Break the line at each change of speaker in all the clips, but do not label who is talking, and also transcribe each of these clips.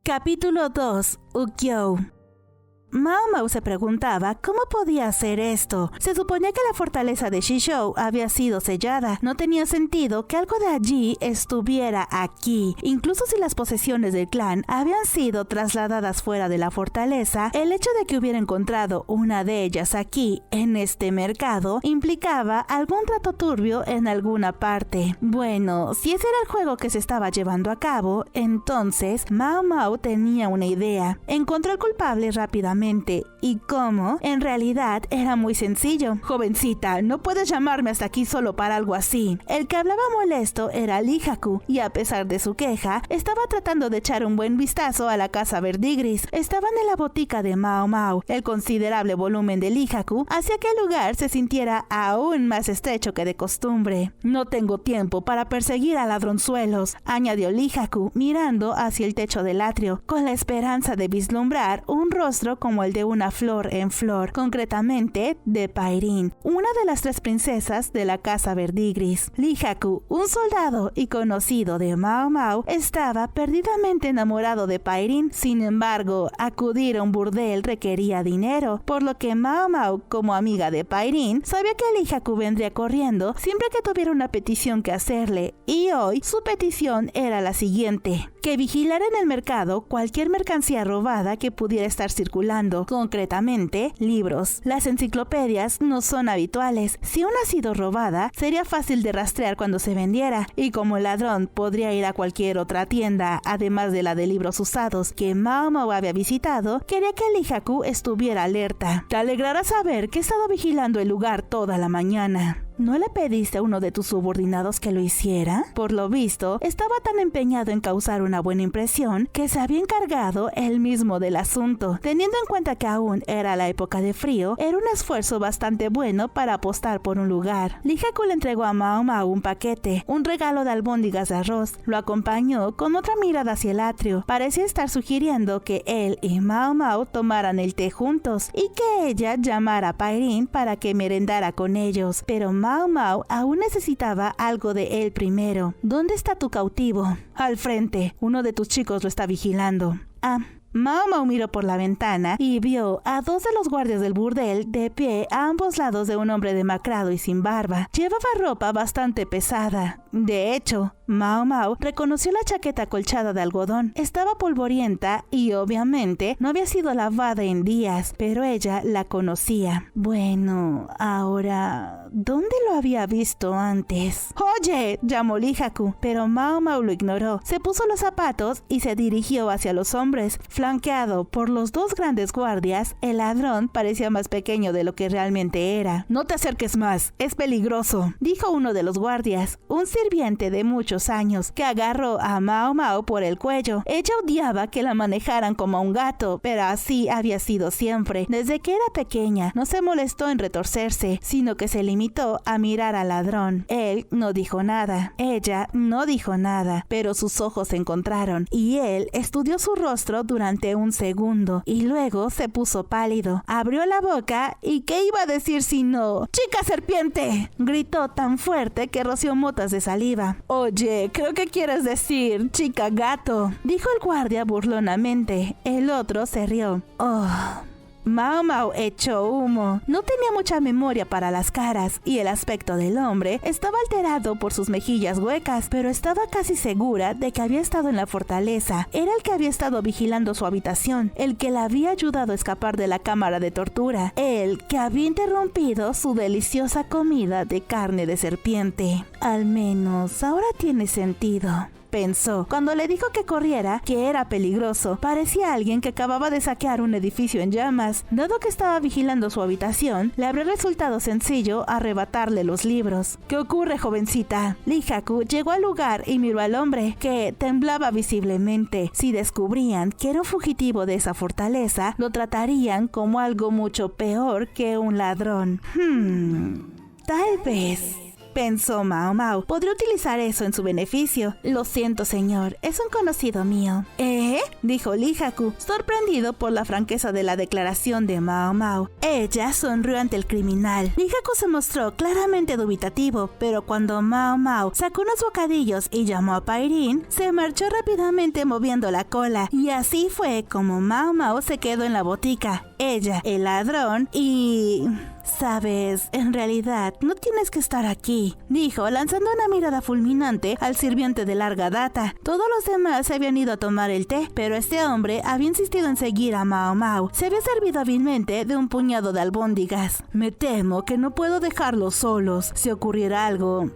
Capítulo 2. Ukyo. Mao Mao se preguntaba cómo podía hacer esto. Se suponía que la fortaleza de Shishou había sido sellada. No tenía sentido que algo de allí estuviera aquí. Incluso si las posesiones del clan habían sido trasladadas fuera de la fortaleza, el hecho de que hubiera encontrado una de ellas aquí, en este mercado, implicaba algún trato turbio en alguna parte. Bueno, si ese era el juego que se estaba llevando a cabo, entonces Mao Mao tenía una idea. Encontró al culpable rápidamente. ¿Y cómo? En realidad era muy sencillo. Jovencita, no puedes llamarme hasta aquí solo para algo así. El que hablaba molesto era Lihaku, y a pesar de su queja, estaba tratando de echar un buen vistazo a la casa verdigris. Estaban en la botica de Mao Mao. El considerable volumen de Lihaku hacía que el lugar se sintiera aún más estrecho que de costumbre. No tengo tiempo para perseguir a ladronzuelos, añadió Lihaku, mirando hacia el techo del atrio, con la esperanza de vislumbrar un rostro como el de una flor en flor, concretamente de Pairin, una de las 3 princesas de la casa verdigris. Lihaku, un soldado y conocido de Mao Mao, estaba perdidamente enamorado de Pairin. Sin embargo, acudir a un burdel requería dinero, por lo que Mao Mao, como amiga de Pairin, sabía que Lihaku vendría corriendo siempre que tuviera una petición que hacerle, y hoy su petición era la siguiente: que vigilara en el mercado cualquier mercancía robada que pudiera estar circulando, concretamente libros. Las enciclopedias no son habituales. Si una ha sido robada, sería fácil de rastrear cuando se vendiera, y como el ladrón podría ir a cualquier otra tienda, además de la de libros usados que Mao Mao había visitado, quería que Lihaku estuviera alerta. Te alegrará saber que he estado vigilando el lugar toda la mañana. ¿No le pediste a uno de tus subordinados que lo hiciera? Por lo visto, estaba tan empeñado en causar una buena impresión que se había encargado él mismo del asunto. Teniendo en cuenta que aún era la época de frío, era un esfuerzo bastante bueno para apostar por un lugar. Lihaku le entregó a Mao Mao un paquete, un regalo de albóndigas de arroz. Lo acompañó con otra mirada hacia el atrio. Parecía estar sugiriendo que él y Mao Mao tomaran el té juntos y que ella llamara a Pairin para que merendara con ellos. Pero Mao Mao aún necesitaba algo de él primero. ¿Dónde está tu cautivo? Al frente. Uno de tus chicos lo está vigilando. Mao Mao miró por la ventana y vio a 2 de los guardias del burdel de pie a ambos lados de un hombre demacrado y sin barba. Llevaba ropa bastante pesada. De hecho, Mao Mao reconoció la chaqueta acolchada de algodón. Estaba polvorienta y obviamente no había sido lavada en días, pero ella la conocía. Bueno, ahora, ¿dónde lo había visto antes? ¡Oye!, llamó Lihaku, pero Mao Mao lo ignoró. Se puso los zapatos y se dirigió hacia los hombres. Flanqueado por los 2 grandes guardias, el ladrón parecía más pequeño de lo que realmente era. No te acerques más, es peligroso, dijo uno de los guardias, un sirviente de muchos años, que agarró a Mao Mao por el cuello. Ella odiaba que la manejaran como a un gato, pero así había sido siempre. Desde que era pequeña, no se molestó en retorcerse, sino que se limitó a mirar al ladrón. Él no dijo nada, ella no dijo nada, pero sus ojos se encontraron, y él estudió su rostro durante un segundo, y luego se puso pálido. Abrió la boca, y ¿qué iba a decir si no? ¡Chica serpiente!, gritó tan fuerte que roció motas de saliva. Oye, creo que quieres decir chica gato, dijo el guardia burlonamente. El otro se rió. Mao Mao echó humo. No tenía mucha memoria para las caras, y el aspecto del hombre estaba alterado por sus mejillas huecas, pero estaba casi segura de que había estado en la fortaleza. Era el que había estado vigilando su habitación, el que la había ayudado a escapar de la cámara de tortura, el que había interrumpido su deliciosa comida de carne de serpiente. Al menos ahora tiene sentido, pensó. Cuando le dijo que corriera, que era peligroso, parecía alguien que acababa de saquear un edificio en llamas. Dado que estaba vigilando su habitación, le habría resultado sencillo arrebatarle los libros. ¿Qué ocurre, jovencita? Lihaku llegó al lugar y miró al hombre, que temblaba visiblemente. Si descubrían que era un fugitivo de esa fortaleza, lo tratarían como algo mucho peor que un ladrón. Tal vez, pensó Mao Mao. Podría utilizar eso en su beneficio. Lo siento, señor, es un conocido mío. Dijo Lijaku, sorprendido por la franqueza de la declaración de Mao Mao. Ella sonrió ante el criminal. Lijaku se mostró claramente dubitativo, pero cuando Mao Mao sacó unos bocadillos y llamó a Pairin, se marchó rápidamente moviendo la cola, y así fue como Mao Mao se quedó en la botica. Ella, el ladrón y... Sabes, en realidad no tienes que estar aquí, dijo, lanzando una mirada fulminante al sirviente de larga data. Todos los demás se habían ido a tomar el té, pero este hombre había insistido en seguir a Mao Mao. Se había servido hábilmente de un puñado de albóndigas. Me temo que no puedo dejarlos solos. Si ocurriera algo,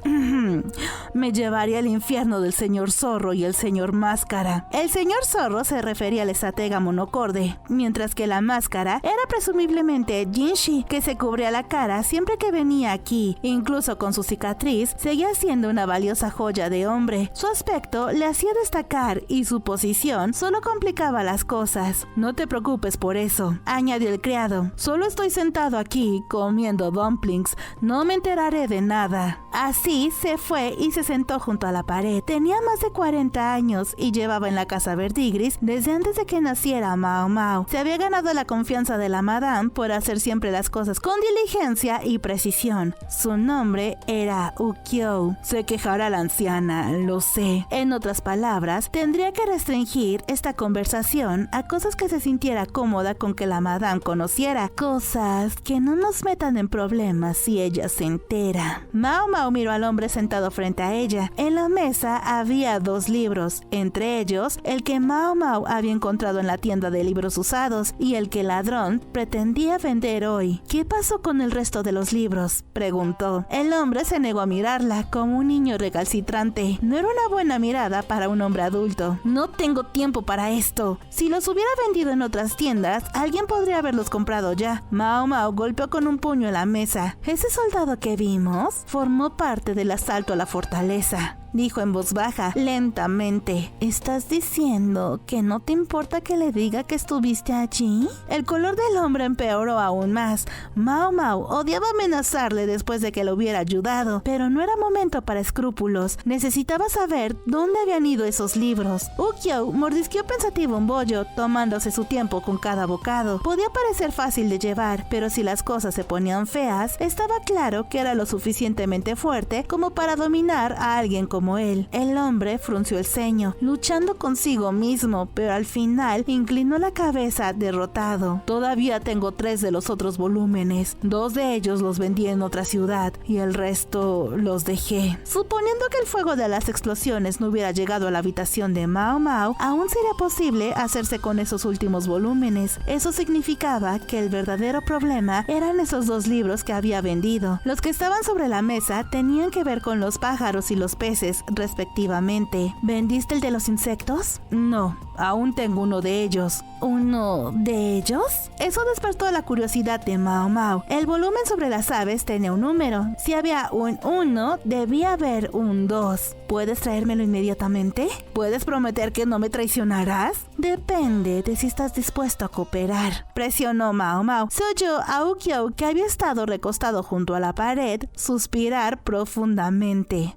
me llevaría al infierno del señor Zorro y el señor Máscara. El señor Zorro se refería al estratega monocorde, mientras que la máscara era presumiblemente Jinshi, que se cubría la cara siempre que venía aquí. Incluso con su cicatriz, seguía siendo una valiosa joya de hombre. Su aspecto le hacía destacar y su posición solo complicaba las cosas. No te preocupes por eso, añadió el criado. Solo estoy sentado aquí comiendo dumplings. No me enteraré de nada. Así se fue y se sentó junto a la pared. Tenía más de 40 años y llevaba en la casa Verdigris desde antes de que naciera Mao Mao. Se había ganado la confianza de la madame por hacer siempre las cosas con diligencia y precisión. Su nombre era Ukiyo. Se quejará la anciana, lo sé. En otras palabras, tendría que restringir esta conversación a cosas que se sintiera cómoda con que la madame conociera. Cosas que no nos metan en problemas si ella se entera. Mao Mao miró al hombre sentado frente a ella. En la mesa había 2 libros, entre ellos el que Mao Mao había encontrado en la tienda de libros usados y el que el ladrón pretendía vender hoy. ¿Qué pasó con el resto de los libros?, preguntó. El hombre se negó a mirarla como un niño recalcitrante. No era una buena mirada para un hombre adulto. No tengo tiempo para esto. Si los hubiera vendido en otras tiendas, alguien podría haberlos comprado ya. Mao Mao golpeó con un puño en la mesa. Ese soldado que vimos formó parte del asalto a la fortaleza, dijo en voz baja, lentamente. ¿Estás diciendo que no te importa que le diga que estuviste allí? El color del hombre empeoró aún más. Mao Mao odiaba amenazarle después de que le hubiera ayudado, pero no era momento para escrúpulos. Necesitaba saber dónde habían ido esos libros. Ukiyo mordisqueó pensativo un bollo, tomándose su tiempo con cada bocado. Podía parecer fácil de llevar, pero si las cosas se ponían feas, estaba claro que era lo suficientemente fuerte como para dominar a alguien como él. El hombre frunció el ceño, luchando consigo mismo, pero al final inclinó la cabeza derrotado. Todavía tengo 3 de los otros volúmenes. 2 de ellos los vendí en otra ciudad y el resto los dejé. Suponiendo que el fuego de las explosiones no hubiera llegado a la habitación de Mao Mao, aún sería posible hacerse con esos últimos volúmenes. Eso significaba que el verdadero problema eran esos 2 libros que había vendido. Los que estaban sobre la mesa tenían que ver con los pájaros y los peces, respectivamente. ¿Vendiste el de los insectos? No, aún tengo uno de ellos. ¿Uno de ellos? Eso despertó la curiosidad de Mao Mao. El volumen sobre las aves tenía un número. Si había un 1, debía haber un 2. ¿Puedes traérmelo inmediatamente? ¿Puedes prometer que no me traicionarás? Depende de si estás dispuesto a cooperar, presionó Mao Mao. Se oyó a Ukiyo, que había estado recostado junto a la pared, suspirar profundamente.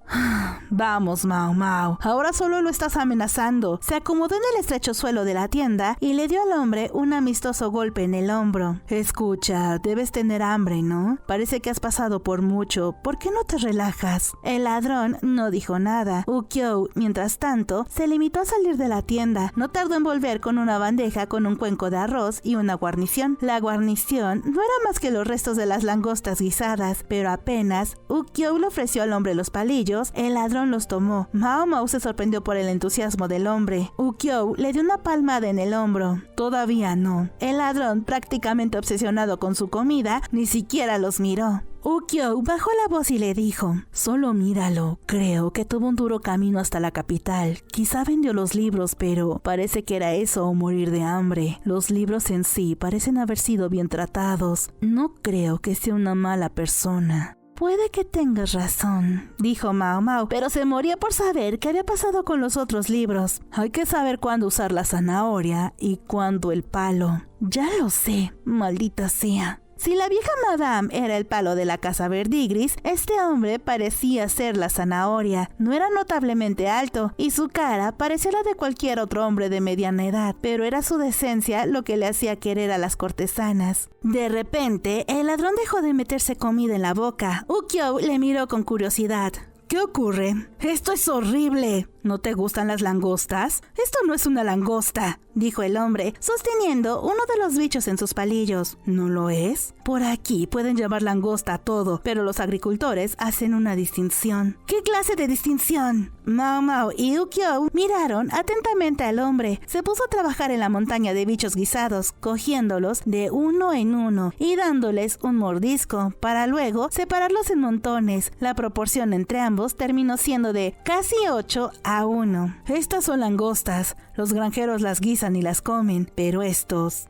Vamos, Mao Mao, ahora solo lo estás amenazando. Se acomodó en el estrecho suelo de la tienda y le dio al hombre un amistoso golpe en el hombro. Escucha, debes tener hambre, ¿no? Parece que has pasado por mucho. ¿Por qué no te relajas? El ladrón no dijo nada. Ukiyo, mientras tanto, se limitó a salir de la tienda. No tardó en volver con una bandeja con un cuenco de arroz y una guarnición. La guarnición no era más que los restos de las langostas guisadas, pero apenas Ukiyo le ofreció al hombre los palillos, el ladrón los tomó. Mao Mao se sorprendió por el entusiasmo del hombre. Ukiyo le dio una palmada en el hombro. Todavía no. El ladrón, prácticamente obsesionado con su comida, ni siquiera los miró. Ukiyo bajó la voz y le dijo: solo míralo, creo que tuvo un duro camino hasta la capital. Quizá vendió los libros, pero parece que era eso o morir de hambre. Los libros en sí parecen haber sido bien tratados. No creo que sea una mala persona. Puede que tengas razón, dijo Mao Mao, pero se moría por saber qué había pasado con los otros libros. Hay que saber cuándo usar la zanahoria y cuándo el palo. Ya lo sé, maldita sea. Si la vieja Madame era el palo de la casa Verdigris, este hombre parecía ser la zanahoria. No era notablemente alto y su cara parecía la de cualquier otro hombre de mediana edad, pero era su decencia lo que le hacía querer a las cortesanas. De repente, el ladrón dejó de meterse comida en la boca. Ukyo le miró con curiosidad. ¿Qué ocurre? Esto es horrible. ¿No te gustan las langostas? Esto no es una langosta, dijo el hombre, sosteniendo uno de los bichos en sus palillos. ¿No lo es? Por aquí pueden llamar langosta a todo, pero los agricultores hacen una distinción. ¿Qué clase de distinción? Mao Mao y Ukyo miraron atentamente al hombre. Se puso a trabajar en la montaña de bichos guisados, cogiéndolos de uno en uno y dándoles un mordisco, para luego separarlos en montones. La proporción entre ambos terminó siendo de casi 8-1. Estas son langostas. Los granjeros las guisan y las comen, pero estos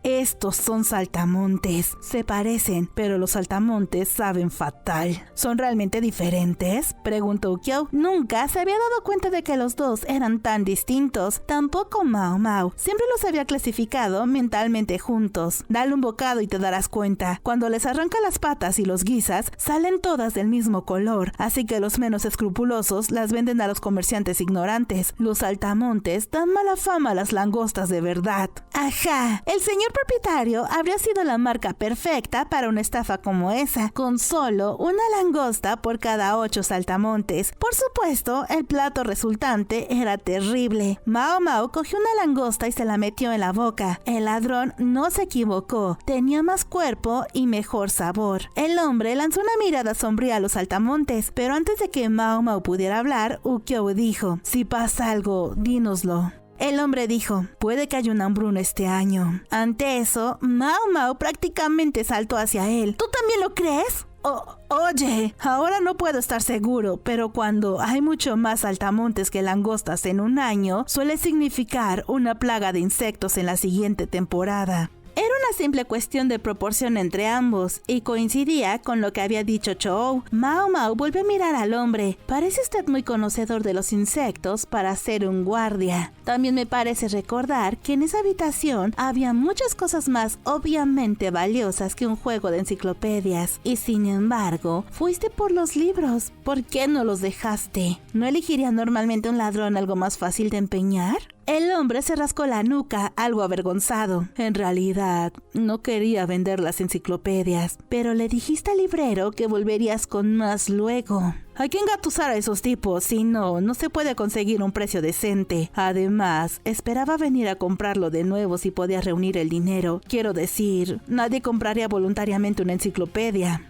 son saltamontes. Se parecen, pero los saltamontes saben fatal. ¿Son realmente diferentes?, preguntó Ukyo. Nunca se había dado cuenta de que los dos eran tan distintos. Tampoco Mao Mao. Siempre los había clasificado mentalmente juntos. Dale un bocado y te darás cuenta. Cuando les arranca las patas y los guisas, salen todas del mismo color, así que los menos escrupulosos las venden a los comerciantes ignorantes. Los saltamontes dan mala fama a las langostas de verdad. Ajá, el señor propietario habría sido la marca perfecta para una estafa como esa, con solo una langosta por cada 8 saltamontes. Por supuesto, el plato resultante era terrible. Mao Mao cogió una langosta y se la metió en la boca. El ladrón no se equivocó, tenía más cuerpo y mejor sabor. El hombre lanzó una mirada sombría a los saltamontes, pero antes de que Mao Mao pudiera hablar, Ukyo dijo: si pasa algo, dínoslo. El hombre dijo: puede que haya una hambruna este año. Ante eso, Mao Mao prácticamente saltó hacia él. ¿Tú también lo crees? Oye, ahora no puedo estar seguro, pero cuando hay mucho más saltamontes que langostas en un año, suele significar una plaga de insectos en la siguiente temporada. Era una simple cuestión de proporción entre ambos, y coincidía con lo que había dicho Chou. Mao Mao volvió a mirar al hombre. Parece usted muy conocedor de los insectos para ser un guardia. También me parece recordar que en esa habitación había muchas cosas más obviamente valiosas que un juego de enciclopedias. Y sin embargo, fuiste por los libros. ¿Por qué no los dejaste? ¿No elegiría normalmente un ladrón algo más fácil de empeñar? El hombre se rascó la nuca, algo avergonzado. En realidad, no quería vender las enciclopedias, pero le dijiste al librero que volverías con más luego. Hay que engatusar a esos tipos, si no, no se puede conseguir un precio decente. Además, esperaba venir a comprarlo de nuevo si podía reunir el dinero. Quiero decir, nadie compraría voluntariamente una enciclopedia.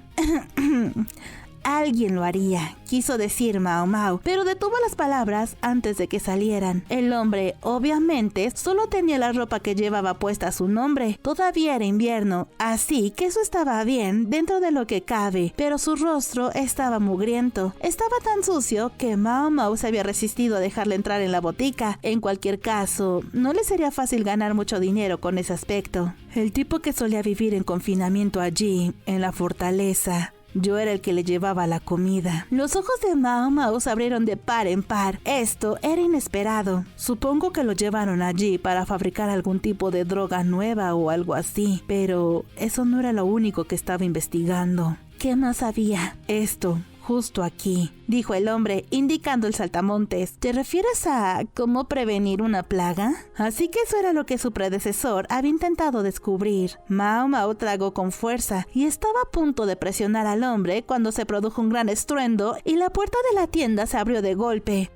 Alguien lo haría, quiso decir Mao Mao, pero detuvo las palabras antes de que salieran. El hombre, obviamente, solo tenía la ropa que llevaba puesta a su nombre. Todavía era invierno, así que eso estaba bien dentro de lo que cabe, pero su rostro estaba mugriento. Estaba tan sucio que Mao Mao se había resistido a dejarle entrar en la botica. En cualquier caso, no le sería fácil ganar mucho dinero con ese aspecto. El tipo que solía vivir en confinamiento allí, en la fortaleza. Yo era el que le llevaba la comida. Los ojos de Mao Mao se abrieron de par en par. Esto era inesperado. Supongo que lo llevaron allí para fabricar algún tipo de droga nueva o algo así. Pero eso no era lo único que estaba investigando. ¿Qué más había? Esto. Justo aquí, dijo el hombre, indicando el saltamontes. ¿Te refieres a cómo prevenir una plaga? Así que eso era lo que su predecesor había intentado descubrir. Mao Mao tragó con fuerza y estaba a punto de presionar al hombre cuando se produjo un gran estruendo y la puerta de la tienda se abrió de golpe.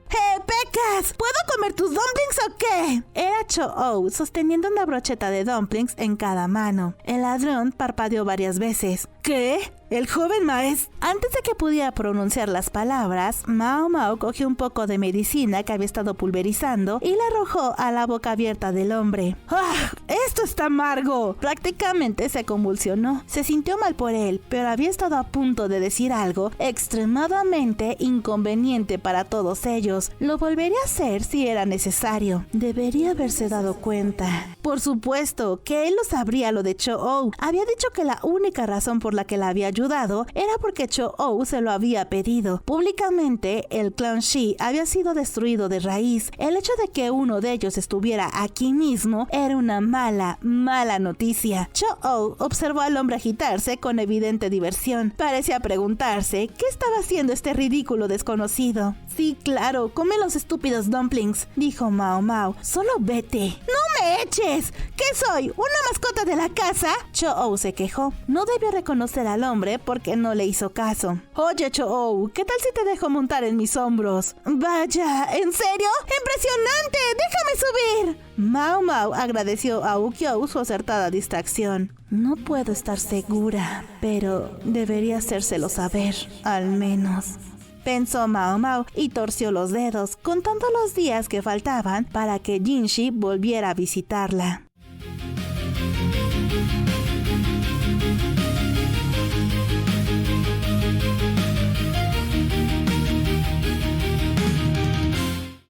¡Pecas! ¿Puedo comer tus dumplings o qué? Era Cho-Oh sosteniendo una brocheta de dumplings en cada mano. El ladrón parpadeó varias veces. ¿Qué? El joven maestro. Antes de que pudiera pronunciar las palabras, Mao Mao cogió un poco de medicina que había estado pulverizando y la arrojó a la boca abierta del hombre. ¡Ah! ¡Esto está amargo! Prácticamente se convulsionó. Se sintió mal por él, pero había estado a punto de decir algo extremadamente inconveniente para todos ellos. Lo volvería a hacer si era necesario. Debería haberse dado cuenta. Por supuesto que él lo sabría lo de Cho-Oh. Había dicho que la única razón por la que la había ayudado era porque Cho-Oh se lo había pedido. Públicamente Simbólicamente, el clan Shi había sido destruido de raíz. El hecho de que uno de ellos estuviera aquí mismo era una mala noticia. Cho-Oh observó al hombre agitarse con evidente diversión. Parecía preguntarse qué estaba haciendo este ridículo desconocido. Sí, claro, come los estúpidos dumplings, dijo Mao Mao. Solo vete. ¡No me eches! ¿Qué soy? ¿Una mascota de la casa? Cho-Oh se quejó. No debió reconocer al hombre porque no le hizo caso. Oye, Cho-Oh, ¿qué tal si te dejo montar en mis hombros? Vaya, ¿en serio? ¡Impresionante! ¡Déjame subir! Mao Mao agradeció a Ukiou su acertada distracción. No puedo estar segura, pero debería hacérselo saber, al menos. Pensó Mao Mao y torció los dedos, contando los días que faltaban para que Jinshi volviera a visitarla.